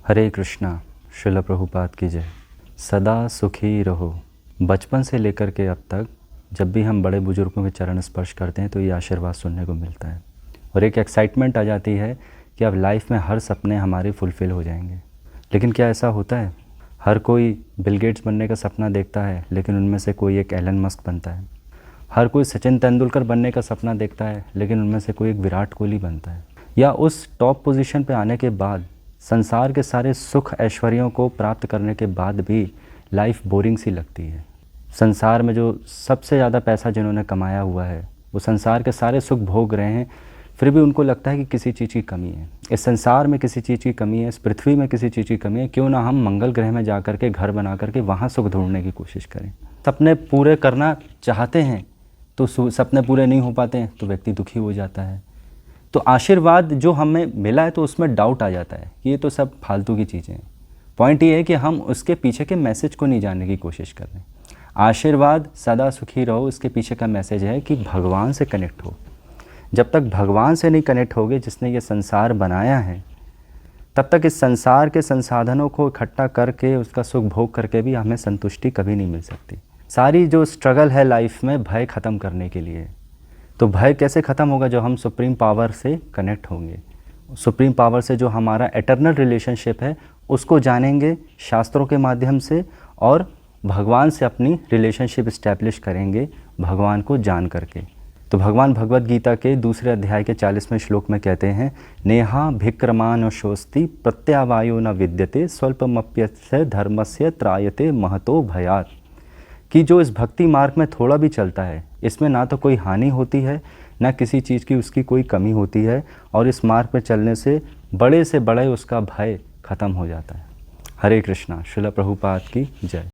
हरे कृष्णा। श्रील प्रभुपाद की जय। सदा सुखी रहो। बचपन से लेकर के अब तक जब भी हम बड़े बुजुर्गों के चरण स्पर्श करते हैं तो ये आशीर्वाद सुनने को मिलता है और एक एक्साइटमेंट आ जाती है कि अब लाइफ में हर सपने हमारे फुलफ़िल हो जाएंगे। लेकिन क्या ऐसा होता है? हर कोई बिल गेट्स बनने का सपना देखता है, लेकिन उनमें से कोई एक एलन मस्क बनता है। हर कोई सचिन तेंदुलकर बनने का सपना देखता है, लेकिन उनमें से कोई एक विराट कोहली बनता है। या उस टॉप पोजीशन पे आने के बाद संसार के सारे सुख ऐश्वर्यों को प्राप्त करने के बाद भी लाइफ बोरिंग सी लगती है। संसार में जो सबसे ज़्यादा पैसा जिन्होंने कमाया हुआ है वो संसार के सारे सुख भोग रहे हैं, फिर भी उनको लगता है कि किसी चीज़ की कमी है। इस संसार में किसी चीज़ की कमी है, इस पृथ्वी में किसी चीज़ की कमी है। क्यों ना हम मंगल ग्रह में जा कर के घर बना करके वहाँ सुख ढूंढने की कोशिश करें। सपने पूरे करना चाहते हैं तो सपने पूरे नहीं हो पाते हैं तो व्यक्ति दुखी हो जाता है। तो आशीर्वाद जो हमें मिला है तो उसमें डाउट आ जाता है कि ये तो सब फालतू की चीज़ें हैं। पॉइंट ये है कि हम उसके पीछे के मैसेज को नहीं जानने की कोशिश कर रहे हैं। आशीर्वाद सदा सुखी रहो, इसके पीछे का मैसेज है कि भगवान से कनेक्ट हो। जब तक भगवान से नहीं कनेक्ट होगे, जिसने ये संसार बनाया है, तब तक इस संसार के संसाधनों को इकट्ठा करके उसका सुख भोग करके भी हमें संतुष्टि कभी नहीं मिल सकती। सारी जो स्ट्रगल है लाइफ में भय ख़त्म करने के लिए। तो भय कैसे ख़त्म होगा? जब हम सुप्रीम पावर से कनेक्ट होंगे, सुप्रीम पावर से जो हमारा एटर्नल रिलेशनशिप है उसको जानेंगे शास्त्रों के माध्यम से, और भगवान से अपनी रिलेशनशिप इस्टेब्लिश करेंगे भगवान को जान करके। तो भगवान भगवत गीता के दूसरे अध्याय के 40वें श्लोक में कहते हैं, नेहा भिक्रमान शोस्ति प्रत्यावायो न विद्यते स्वल्पमप्यस्य धर्मस्य त्रायते महतो भयात्। कि जो इस भक्ति मार्ग में थोड़ा भी चलता है, इसमें ना तो कोई हानि होती है, ना किसी चीज़ की उसकी कोई कमी होती है, और इस मार्ग में चलने से बड़े उसका भय ख़त्म हो जाता है। हरे कृष्णा। श्रील प्रभुपाद की जय।